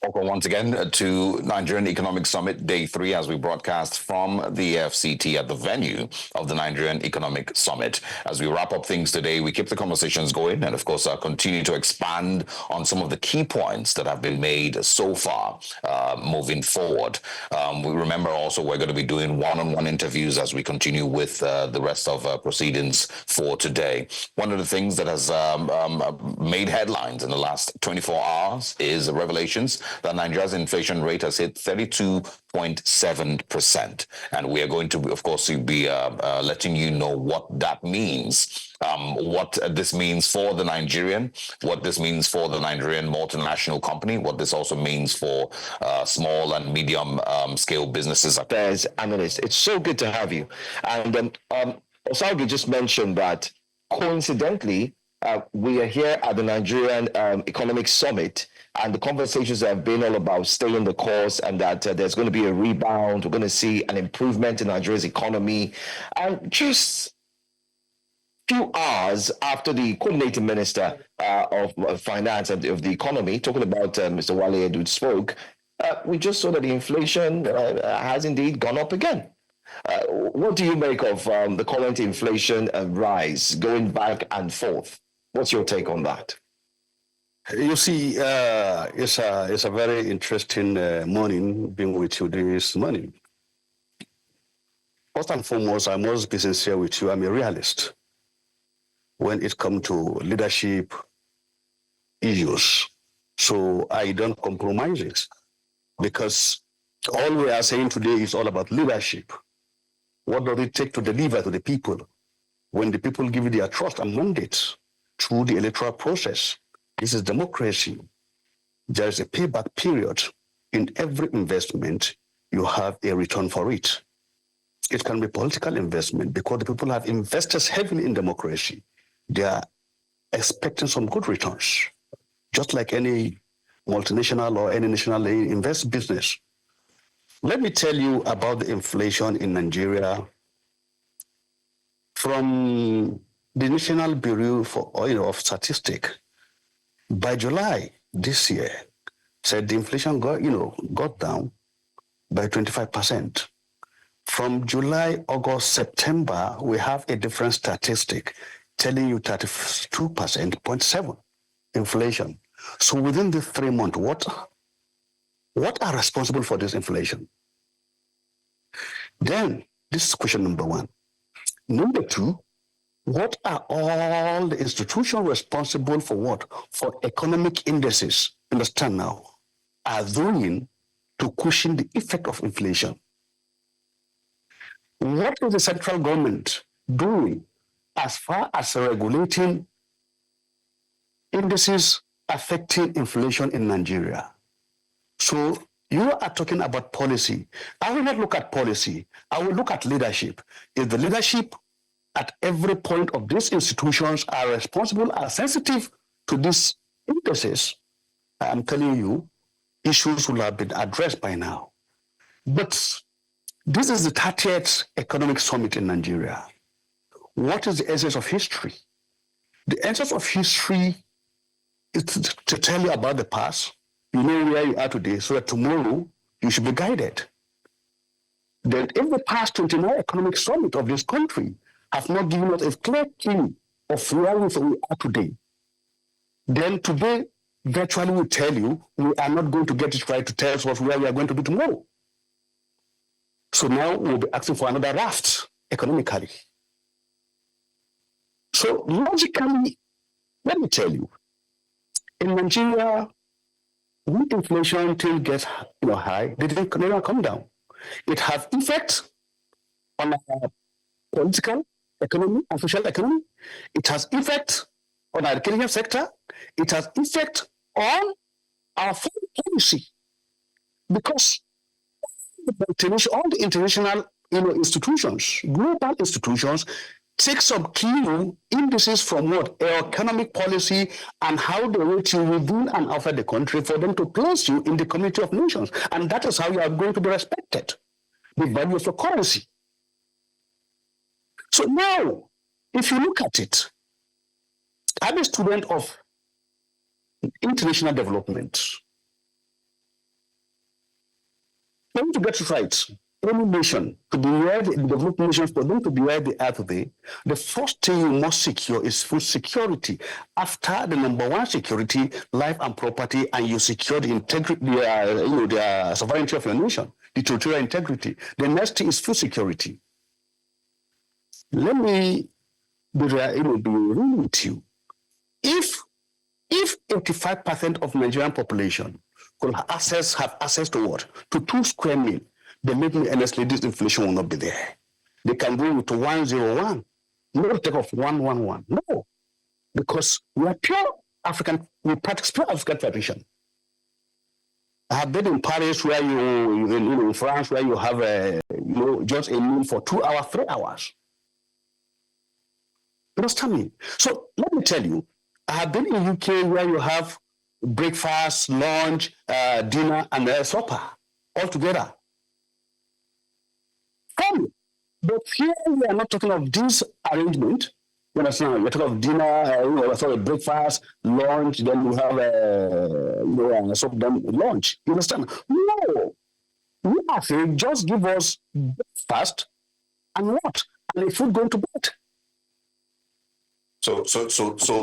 Welcome once again to Nigerian Economic Summit Day 3 as we broadcast from the FCT at the venue of the Nigerian Economic Summit. As we wrap up things today, we keep the conversations going and, of course, continue to expand on some of the key points that have been made so far moving forward. We remember also we're going to be doing one-on-one interviews as we continue with the rest of proceedings for today. One of the things that has made headlines in the last 24 hours is revelations that Nigeria's inflation rate has hit 32.7%. And we are going to, of course, be letting you know what that means, what this means for the Nigerian, what this means for the Nigerian multinational company, what this also means for small and medium scale businesses. There's analyst. It's so good to have you. And Osaogi just mentioned that coincidentally, we are here at the Nigerian Economic Summit, and the conversations have been all about staying the course and that there's going to be a rebound. We're going to see an improvement in Nigeria's economy. And just few hours after the coordinating minister of finance and of the economy, talking about Mr. Wale Edud spoke, we just saw that the inflation has indeed gone up again. What do you make of the current inflation rise going back and forth? What's your take on that? You see, it's a very interesting morning being with you this morning. First and foremost, I must be sincere with you. I'm a realist when it comes to leadership issues. So I don't compromise it, because all we are saying today is all about leadership. What does it take to deliver to the people when the people give you their trust and mandate through the electoral process? This is democracy. There is a payback period. In every investment, you have a return for it. It can be political investment because the people have invested heavily in democracy. They are expecting some good returns, just like any multinational or any national invest business. Let me tell you about the inflation in Nigeria from the National Bureau of Statistics. By July this year, said the inflation got down by 25%. From July, August, September, we have a different statistic telling you 32.7% inflation. So within the 3 months, what are responsible for this inflation? Then, this is question number one. Number two, what are all the institutions responsible for what? For economic indices, understand now, are doing to cushion the effect of inflation? What is the central government doing as far as regulating indices affecting inflation in Nigeria? So you are talking about policy. I will not look at policy. I will look at leadership. If the leadership at every point of these institutions are responsible, are sensitive to these indices, I'm telling you, issues will have been addressed by now. But this is the 30th Economic Summit in Nigeria. What is the essence of history? The essence of history is to tell you about the past. You know where you are today, so that tomorrow you should be guided. Then if the past 29 Economic Summit of this country have not given us a clear clue of where we are today, then today virtually will tell you we are not going to get it right to tell us where we are going to be tomorrow. So now we'll be asking for another raft economically. So logically, let me tell you, in Nigeria, when inflation still gets high, they didn't come down. It has effect on our political economy and social economy. It has effect on our education sector. It has effect on our foreign policy, because all the international institutions, global institutions, take some key indices from what? Economic policy and how they rate you within and outside the country for them to place you in the community of nations. And that is how you are going to be respected, the value of your currency. So now, if you look at it, I'm a student of international development. For them to get it right, any nation, to be where the developed nations, for them to be where they are today, the first thing you must secure is food security. After the number one security, life and property, and you secure the integrity, the sovereignty of your nation, the territorial integrity. The next thing is food security. Let me be real with you. If 85% of Nigerian population could have access to what? To 2 square meal, then make me honestly, this inflation will not be there. They can go to 101. No take off 111. No. Because we are pure African, we practice pure African tradition. I have been in Paris where in France where you have just a meal for 2 hours, 3 hours. Understand me? So let me tell you, I have been in UK where you have breakfast, lunch, dinner, and supper all together. But here we are not talking of this arrangement. You understand? We're talking of dinner, breakfast, lunch, then you have supper, then lunch. You understand? No. We are saying just give us breakfast and what? And the food going to bed. So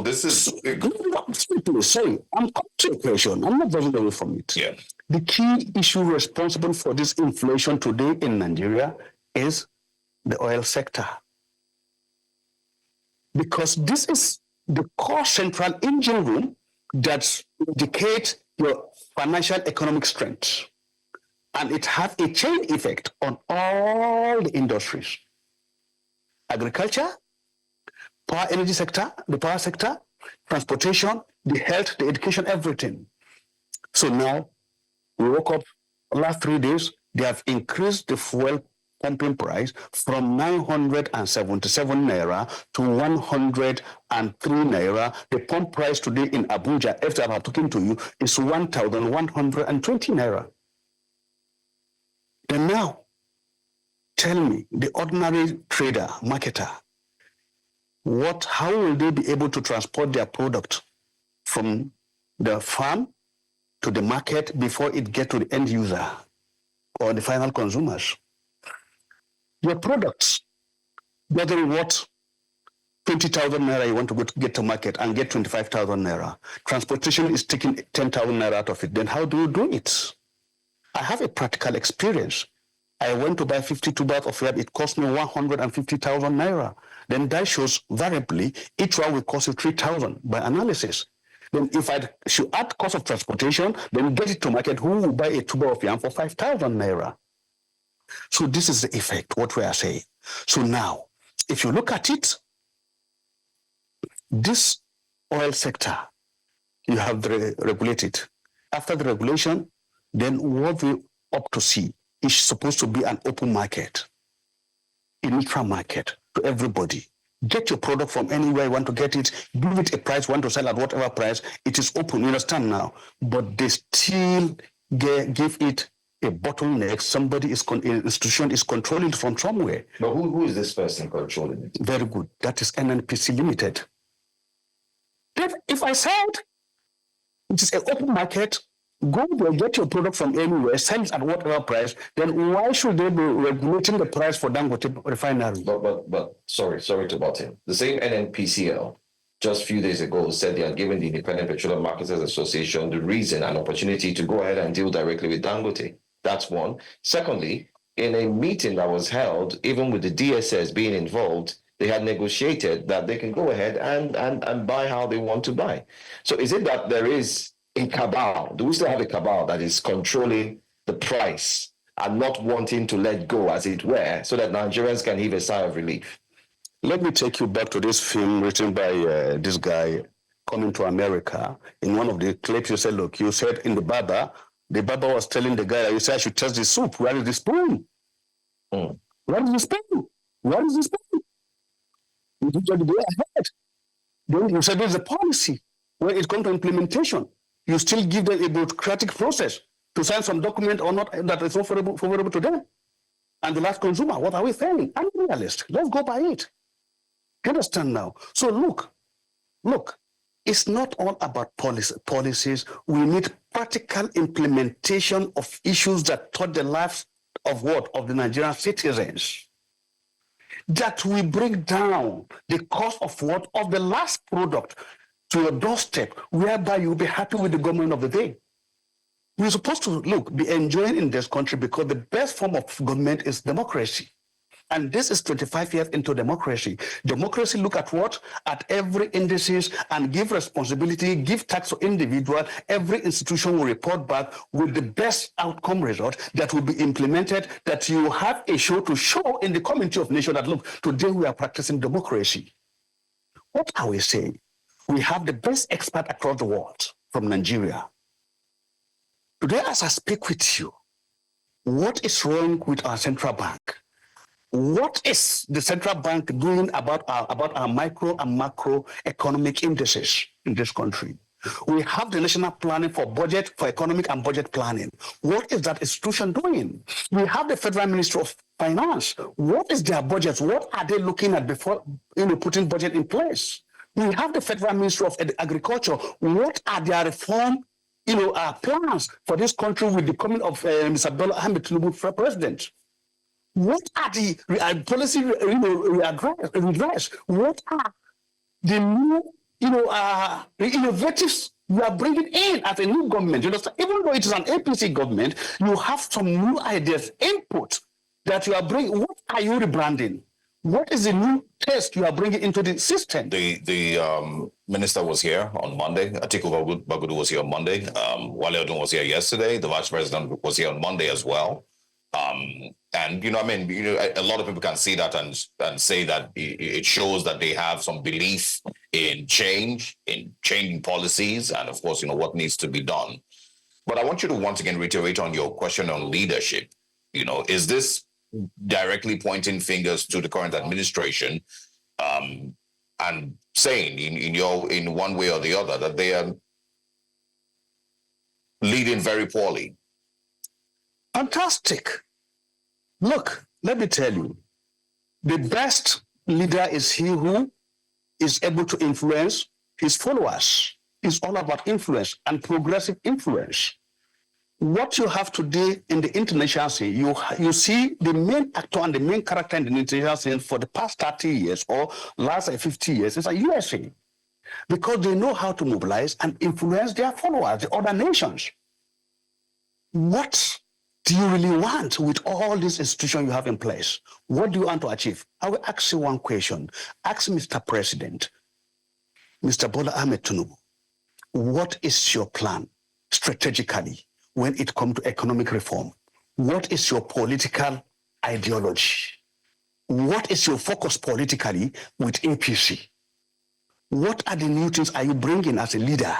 this is I'm coming to a question. I'm not running away from it. Yeah. The key issue responsible for this inflation today in Nigeria is the oil sector. Because this is the core central engine room that indicates your financial economic strength. And it has a chain effect on all the industries. Agriculture, power energy sector, the power sector, transportation, the health, the education, everything. So now we woke up last 3 days, they have increased the fuel pumping price from 977 naira to 103 naira. The pump price today in Abuja, after I'm talking to you, is 1,120 naira. Then now, tell me, the ordinary trader, marketer, how will they be able to transport their product from the farm to the market before it gets to the end user or the final consumers? Your products, whether what 20,000 naira you want to get to market and get 25,000 naira, transportation is taking 10,000 naira out of it. Then how do you do it? I have a practical experience. I went to buy 52 bags of yam. It cost me 150,000 naira. Then that shows variably each one will cost you 3,000 by analysis. Then if I should add cost of transportation, then get it to market, who will buy a tuber of yam for 5,000 naira? So this is the effect, what we are saying. So now, if you look at it, this oil sector, you have regulated. After the regulation, then what we opt to see is supposed to be an open market, a neutral market to everybody. Get your product from anywhere you want to get it, give it a price, want to sell at whatever price, it is open, you understand now. But they still give it a bottleneck. Institution is controlling it from somewhere. But who is this person controlling it? Very good. That is NNPC Limited. If I said it is an open market, go there, get your product from anywhere, sell it at whatever price, then why should they be regulating the price for Dangote refinery? But sorry to butt in. The same NNPCL just a few days ago said they are giving the Independent Petroleum Marketers Association the reason and opportunity to go ahead and deal directly with Dangote. That's one. Secondly, in a meeting that was held, even with the DSS being involved, they had negotiated that they can go ahead and buy how they want to buy. So is it that there is a cabal? Do we still have a cabal that is controlling the price and not wanting to let go, as it were, so that Nigerians can heave a sigh of relief? Let me take you back to this film written by this guy, Coming to America. In one of the clips, you said, look, you said in the barber was telling the guy, you said, I should test the soup. Where is the spoon? Where is the spoon? Where is the spoon? You did the day ahead. Then you said there's a policy. When it comes to implementation, you still give them a bureaucratic process to sign some document or not that is favorable to them. And the last consumer, what are we saying? Unrealistic. Let's go by it. You understand now? So look, it's not all about policies. We need practical implementation of issues that touch the lives of what? Of the Nigerian citizens. That we bring down the cost of what? Of the last product to your doorstep, whereby you'll be happy with the government of the day. We're supposed to, be enjoying in this country because the best form of government is democracy. And this is 25 years into democracy. Democracy look at what? At every indices and give responsibility, give tax to individual. Every institution will report back with the best outcome result that will be implemented, that you have a show to show in the community of nations that, look, today we are practicing democracy. What are we saying? We have the best expert across the world from Nigeria. Today, as I speak with you, what is wrong with our central bank? What is the central bank doing about our micro and macro economic indices in this country? We have the national planning for budget, for economic and budget planning. What is that institution doing? We have the Federal Ministry of Finance. What is their budget? What are they looking at before putting budget in place? We have the Federal Ministry of Agriculture. What are their reform plans for this country with the coming of Mr. Bola Ahmed Tinubu for president? What are the policy redress? What are the new, innovatives you are bringing in as a new government? You understand? Even though it is an APC government, you have some new ideas, input that you are bringing. What are you rebranding? What is the new test you are bringing into the system? The minister was here on Monday. Atiku Bagudu was here on Monday. Wale Odun was here yesterday. The vice president was here on Monday as well. And a lot of people can see that and say that it shows that they have some belief in change, in changing policies, and of course, what needs to be done. But I want you to once again reiterate on your question on leadership. Is this directly pointing fingers to the current administration and saying in one way or the other that they are leading very poorly? Fantastic. Look, let me tell you, the best leader is he who is able to influence his followers. It's all about influence and progressive influence. What you have today in the international scene, you see the main actor and the main character in the international scene for the past 30 years or last 50 years is the USA, because they know how to mobilize and influence their followers, the other nations. What do you really want with all these institutions you have in place? What do you want to achieve? I will ask you one question. Ask Mr. President, Mr. Bola Ahmed Tinubu, what is your plan strategically when it comes to economic reform? What is your political ideology? What is your focus politically with APC? What are the new things are you bringing as a leader?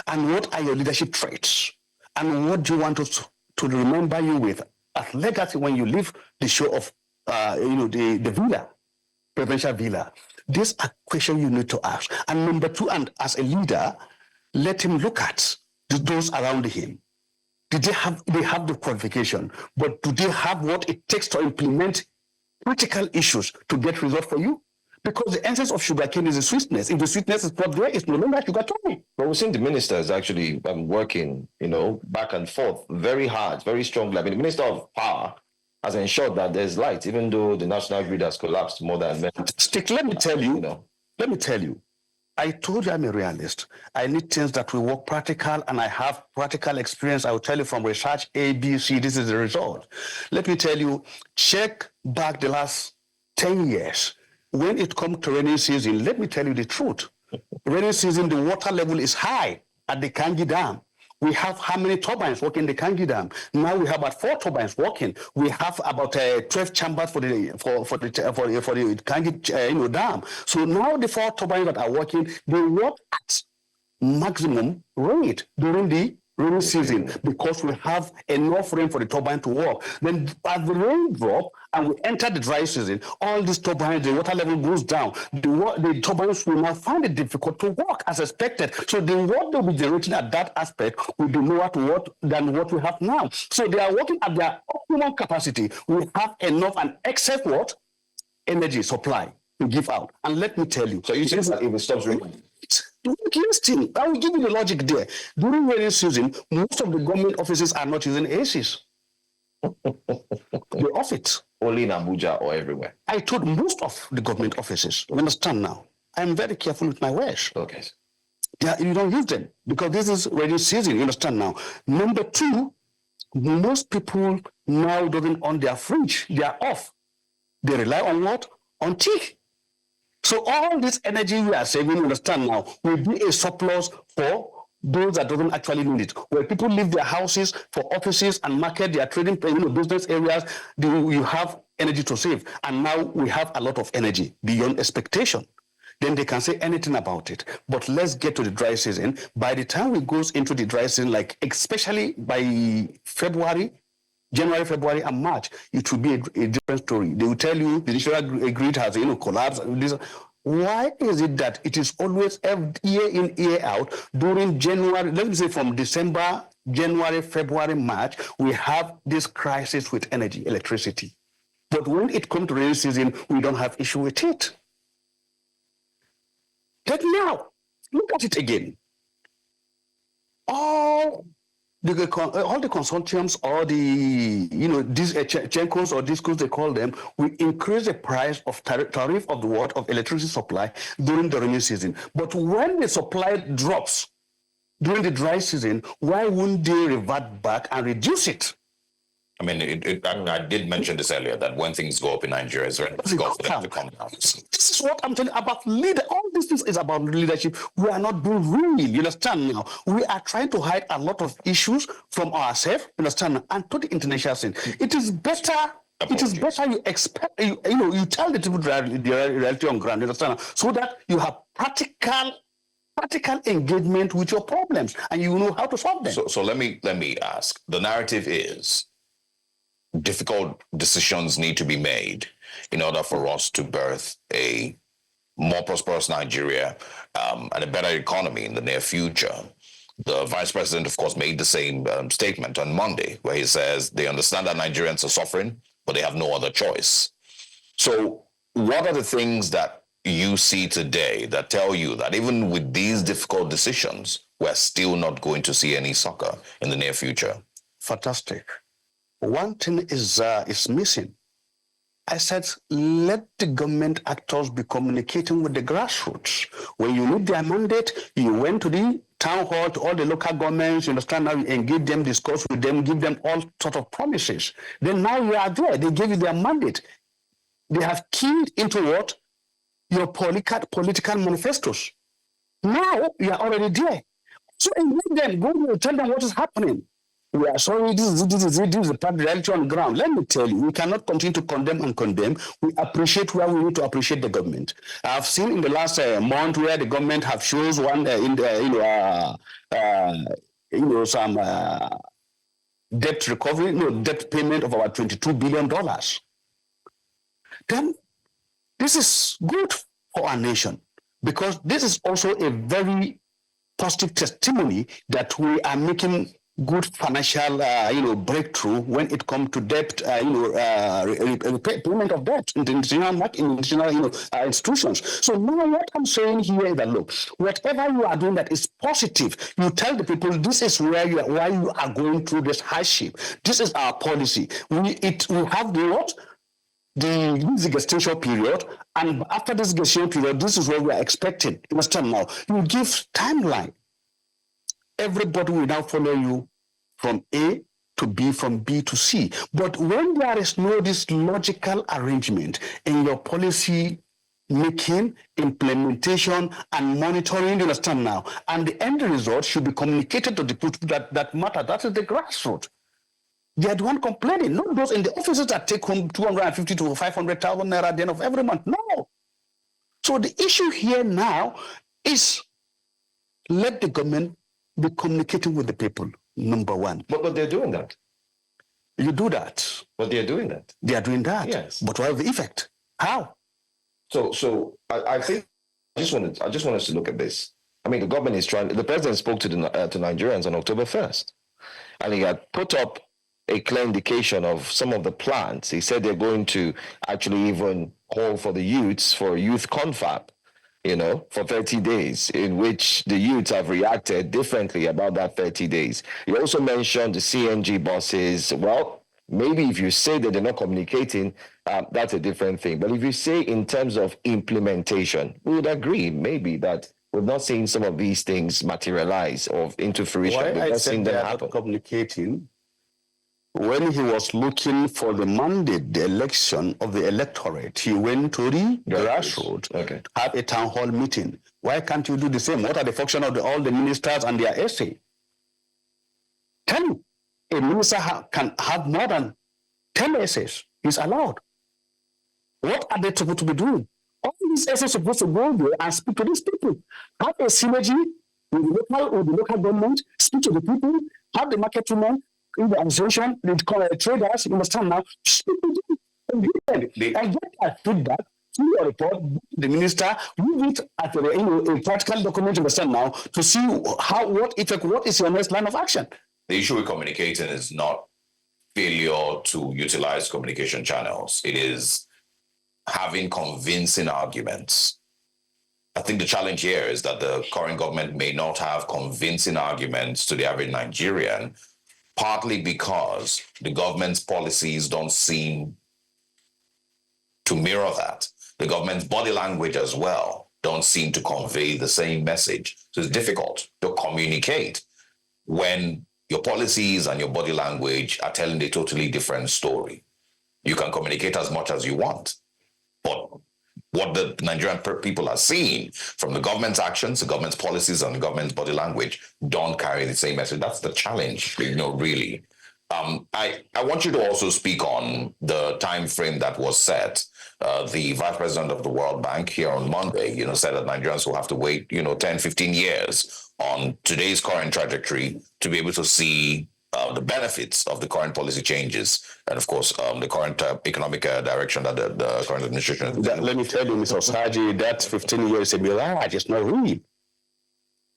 And what are your leadership traits? And what do you want us to remember you with as legacy when you leave the show of, the villa, presidential villa? These are questions you need to ask. And number two, and as a leader, let him look at those around him. Did they have the qualification, but do they have what it takes to implement critical issues to get results for you? Because the essence of sugarcane is the sweetness. If the sweetness is not there, it's no longer sugarcane. But we've seen the ministers actually working, back and forth very hard, very strongly. I mean, the Minister of Power has ensured that there's light, even though the national grid has collapsed more than many. Stick, let me tell you, I told you I'm a realist. I need things that will work practical, and I have practical experience. I will tell you from research A, B, C, this is the result. Let me tell you, check back the last 10 years. When it comes to rainy season, let me tell you the truth. Rainy season, the water level is high at the Kangi Dam. We have how many turbines working in the Kangi Dam? Now we have about 4 turbines working. We have about 12 chambers for the Kangi Dam. So now the 4 turbines that are working, they work at maximum rate during the rainy season because we have enough rain for the turbine to work. Then as the rain drop and we enter the dry season, all these turbines, the water level goes down. The turbines will now find it difficult to work as expected. So the work they'll be generating at that aspect will be lower than what we have now. So they are working at their optimum capacity. We have enough and excess what? Energy supply to give out. And let me tell you. So you think that if it stops raining? Listen, I will give you the logic there. During rainy season, most of the government offices are not using ACs. They off it. Only in Abuja or everywhere? I told most of the government offices. You understand now? I'm very careful with my words. Okay. Yeah, you don't use them because this is rainy season. You understand now? Number two, most people now doesn't on their fridge. They are off. They rely on what? On tea. So all this energy we are saving, you understand now, will be a surplus for those that doesn't actually need it. Where people leave their houses for offices and market, their trading, business areas, you have energy to save. And now we have a lot of energy beyond expectation. Then they can say anything about it. But let's get to the dry season. By the time we goes into the dry season, like especially by February, January, February, and March, it will be a different story. They will tell you the national grid has collapsed. Why is it that it is always year in, year out during January, let me say from December, January, February, March, we have this crisis with energy, electricity. But when it comes to rainy season, we don't have issue with it. But now, look at it again. All the consortiums or these Chenkos or discos they call them, we increase the price of tariff of the watt of electricity supply during the rainy season. But when the supply drops during the dry season, why wouldn't they revert back and reduce it? I mean, I did mention this earlier, that when things go up in Nigeria, it's very difficult for them to come down. This is what I'm telling you about leader. All these things is about leadership. We are not being real. You understand now? We are trying to hide a lot of issues from ourselves. You understand? And to the international scene. It is better. It is better you expect. You tell the people the reality on ground. You understand? So that you have practical engagement with your problems, and you know how to solve them. So let me ask. The narrative is difficult decisions need to be made in order for us to birth a more prosperous Nigeria and a better economy in the near future. The vice president, of course, made the same statement on Monday, where he says they understand that Nigerians are suffering, but they have no other choice. So what are the things that you see today that tell you that even with these difficult decisions, we're still not going to see any succor in the near future? Fantastic. One thing is missing. I said, let the government actors be communicating with the grassroots. When you need their mandate, you went to the town hall, to all the local governments, you understand, now you engage them, discuss with them, give them all sorts of promises. Then now you are there. They gave you their mandate. They have keyed into what? Your political manifestos. Now you are already there. So engage them, go there, tell them what is happening. We are sorry, this is the reality on the ground. Let me tell you, we cannot continue to condemn. We appreciate where we need to appreciate the government. I've seen in the last month where the government have shows one some debt recovery, debt payment of about $22 billion. Then this is good for our nation because this is also a very positive testimony that we are making good financial, breakthrough when it comes to debt, payment of debt in the international institutions. So now what I'm saying here is that, look, whatever you are doing that is positive, you tell the people this is why you are going through this hardship. This is our policy. We have the gestation period, and after this gestation period, this is what we are expecting. You understand now? You give timeline. Everybody will now follow you from A to B, from B to C. But when there is this logical arrangement in your policy making, implementation, and monitoring, you understand now, and the end result should be communicated to the people that matter. That is the grassroots. They are the one complaining, not those in the offices that take home 250 to 500,000 naira at the end of every month. No. So the issue here now is let the government be communicating with the people, number one. But they're doing that. You do that. But they're doing that. They are doing that. Yes. But what is the effect? How? So I think I just want us to look at this. I mean, the government is trying. The president spoke to Nigerians on October 1st, and he had put up a clear indication of some of the plans. He said they're going to actually even call for the youths for a youth confab. for 30 days, in which the youths have reacted differently about that 30 days. You also mentioned the CNG buses. Well, maybe if you say that they're not communicating, that's a different thing. But if you say in terms of implementation, we would agree maybe that we've not seen some of these things materialize or into fruition. Why We've I not said seen they them are happen. not communicating, when he was looking for the mandate, the election of the electorate, he went to the grassroots, Okay. have a town hall meeting. Why can't you do the same? What are the function of all the ministers and their essay? Tell you, a minister can have more than 10 essays. He's allowed. What are they supposed to be doing? All these essays are supposed to go there and speak to these people. Have a synergy with the local government, speak to the people, have the market women in the administration, the traders, you understand now, speak to them and get that feedback through your report, the minister, move it at a practical document, you understand now, to see what is your next line of action. The issue with communicating is not failure to utilize communication channels. It is having convincing arguments. I think the challenge here is that the current government may not have convincing arguments to the average Nigerian, partly because the government's policies don't seem to mirror that. The government's body language as well don't seem to convey the same message. So it's difficult to communicate when your policies and your body language are telling a totally different story. You can communicate as much as you want, but what the Nigerian people are seeing from the government's actions, the government's policies, and the government's body language don't carry the same message. That's the challenge, really. I want you to also speak on the time frame that was set. The vice president of the World Bank here on Monday, said that Nigerians will have to wait, 10, 15 years on today's current trajectory to be able to see the benefits of the current policy changes and, of course, the current economic direction that the current administration is taking. Let me tell you, Mr. Osaji, that 15 years is a mirage. It's not real.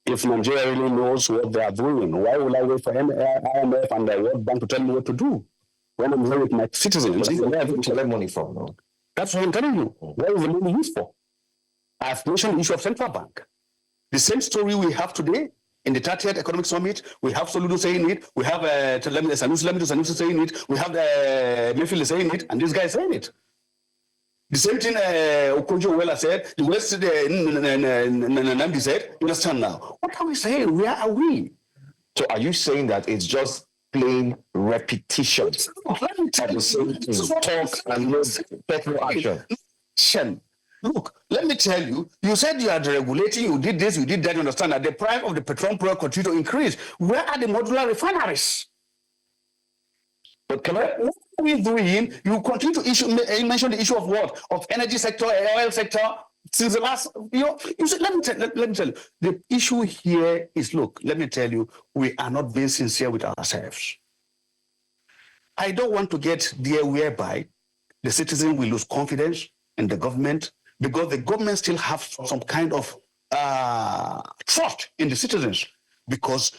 If Nigeria really knows what they are doing, why will I wait for IMF and the World Bank to tell me what to do when I'm here with my citizens? Where have you collect money from? No? That's what I'm telling you. What is the money used for? I've mentioned the issue of central bank. The same story we have today in the 30th Economic Summit. We have Soludo saying it. We have Sanusi saying it. We have Mayfield saying it, and this guy is saying it. The same thing Okonjo-Iweala said. The West Namdi said. You understand now? What are we saying? Where are we? So are you saying that it's just plain repetition Let me tell of you, the same thing, talk and no technical action? Look, let me tell you, you said you are deregulating, you did this, you did that, you understand that the price of the petroleum product continue to increase. Where are the modular refineries? But What are we doing? You continue to you mentioned the issue of what? Of energy sector, oil sector, since the last, you said, let me tell you, the issue here is, look, let me tell you, we are not being sincere with ourselves. I don't want to get there whereby the citizen will lose confidence in the government, because the government still have some kind of trust in the citizens. Because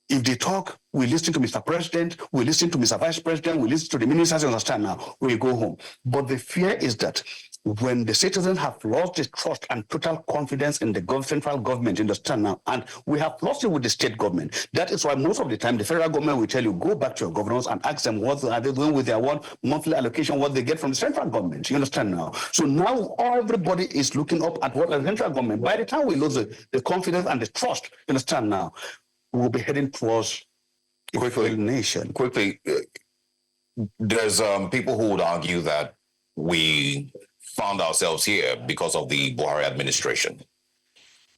if they talk, we listen to Mr. President, we listen to Mr. Vice President, we listen to the ministers, you understand now, we go home. But the fear is that when the citizens have lost the trust and total confidence in the central government, you understand now, and we have lost it with the state government. That is why most of the time the federal government will tell you, go back to your governors and ask them what are they doing with their monthly allocation, what they get from the central government. You understand now? So now everybody is looking up at what the central government. By the time we lose the confidence and the trust, you understand now, we'll be heading towards a failed nation. Quickly, there's people who would argue that we found ourselves here because of the Buhari administration.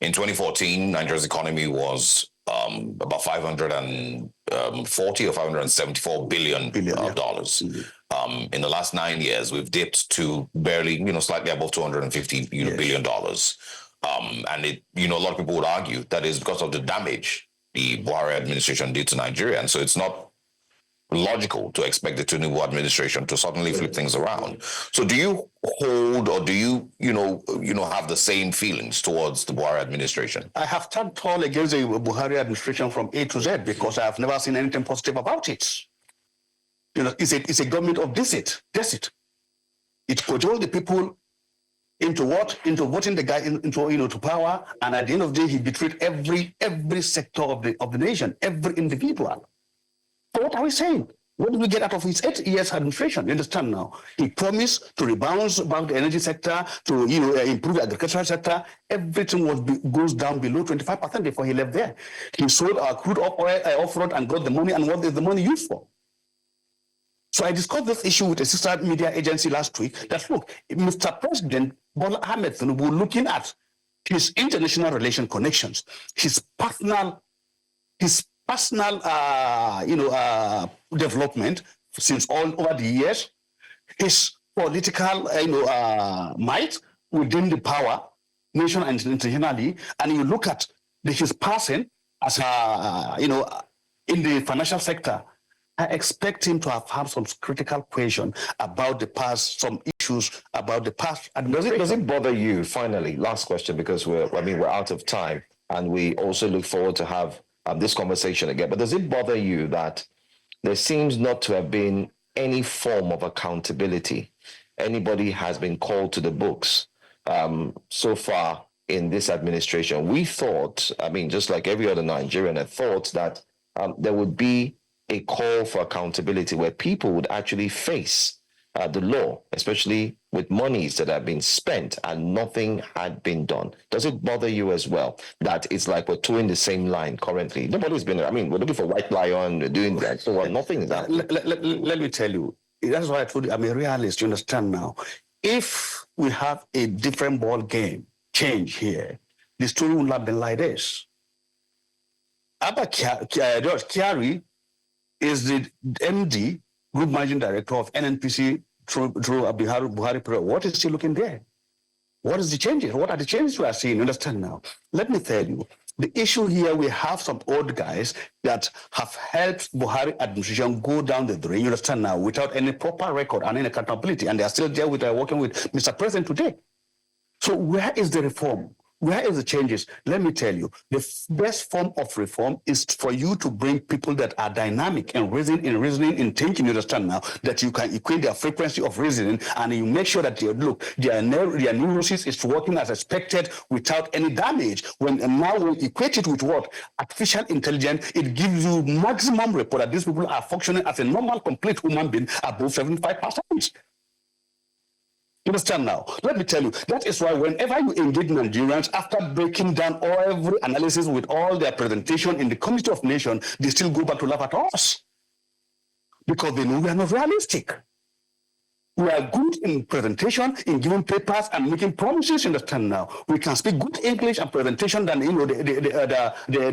In 2014, Nigeria's economy was about 540 or 574 billion dollars. In the last 9 years, we've dipped to barely, slightly above 250 billion dollars. And it, a lot of people would argue that is because of the damage the Buhari administration did to Nigeria. And so it's not logical to expect the Tinubu administration to suddenly flip things around. So do you hold, or do you, have the same feelings towards the Buhari administration? I have stand tall against the Buhari administration from A to Z, because I have never seen anything positive about it. It's a government of deceit. It cajoles the people into what? Into voting the guy into power, and at the end of the day, he betrayed every sector of the nation, every individual. So what are we saying? What did we get out of his 8 years administration? You understand now? He promised to rebound about the energy sector, to improve the agricultural sector. Everything goes down below 25% before he left there. He sold our crude oil off-road and got the money. And what is the money used for? So I discussed this issue with a sister media agency last week. That look, Mr. President Bola Ahmed Tinubu, looking at his international relation connections, his personal development since all over the years, his political might within the power, nation and internationally, and you look at his passing as in the financial sector, I expect him to have had some critical question about the past, some issues about the past. Does it bother you, finally, last question, because we're out of time, and we also look forward to have this conversation again, but does it bother you that there seems not to have been any form of accountability? Anybody has been called to the books so far in this administration? We thought, just like every other Nigerian, had thought that there would be a call for accountability where people would actually face the law, especially with monies that have been spent and nothing had been done. Does it bother you as well that it's like we're towing the same line currently? Nobody's been, we're looking for white lion, we're doing that, so nothing is happening. Let me tell you, that's why I told you I'm a realist, you understand now. If we have a different ball game change here, the story would not have been like this. Abba Kyari is the MD, Group Managing Director of NNPC through Buhari period. What is he looking there? What is the changes? What are the changes we are seeing? You understand now? Let me tell you, the issue here, we have some old guys that have helped Buhari administration go down the drain, you understand now, without any proper record and any accountability, and they are still there working with Mr. President today. So where is the reform? Where is the changes? Let me tell you, the best form of reform is for you to bring people that are dynamic and reasoning, in thinking, you understand now, that you can equate their frequency of reasoning, and you make sure that their neurosis is working as expected without any damage. Now we equate it with what? Artificial intelligence, it gives you maximum report that these people are functioning as a normal, complete human being above 75%. You understand now? Let me tell you, that is why whenever you engage Nigerians, after breaking down every analysis with all their presentation in the Committee of Nations, they still go back to laugh at us. Because they know we are not realistic. We are good in presentation, in giving papers and making promises, you understand now. We can speak good English and presentation than the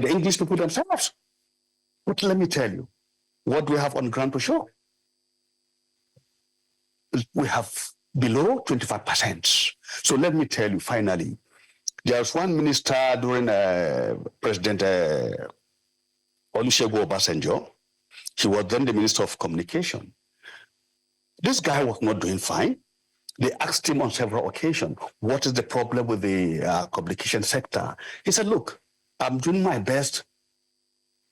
English people themselves. But let me tell you, what do we have on ground to show? We have below 25%. So let me tell you, finally, there was one minister during President Olusegun Obasanjo. He was then the Minister of Communication. This guy was not doing fine. They asked him on several occasions, what is the problem with the communication sector? He said, look, I'm doing my best.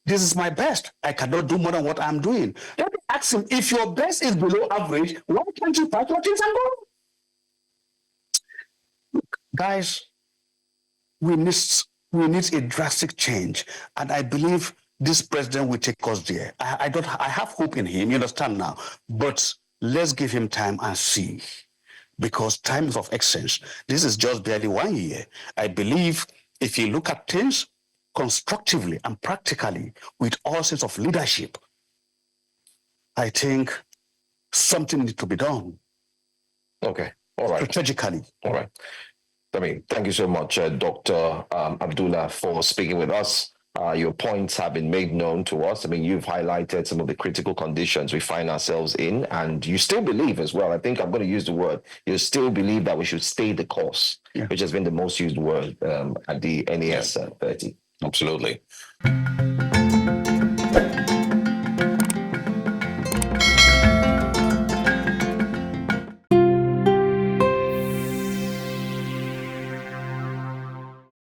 This is my best. I cannot do more than what I'm doing. Let me ask him, if your best is below average, why can't you pack your things and go? Look, guys, we need a drastic change. And I believe this president will take us there. I have hope in him, you understand now. But let's give him time and see. Because time is of essence. This is just barely 1 year. I believe if you look at things constructively and practically with all sense of leadership, I think something needs to be done. Okay, all right. Strategically. All right. Thank you so much, Dr. Abdullah, for speaking with us. Your points have been made known to us. You've highlighted some of the critical conditions we find ourselves in, and you still believe as well, I think I'm going to use the word, you still believe that we should stay the course, which has been the most used word at the NES 30. Absolutely.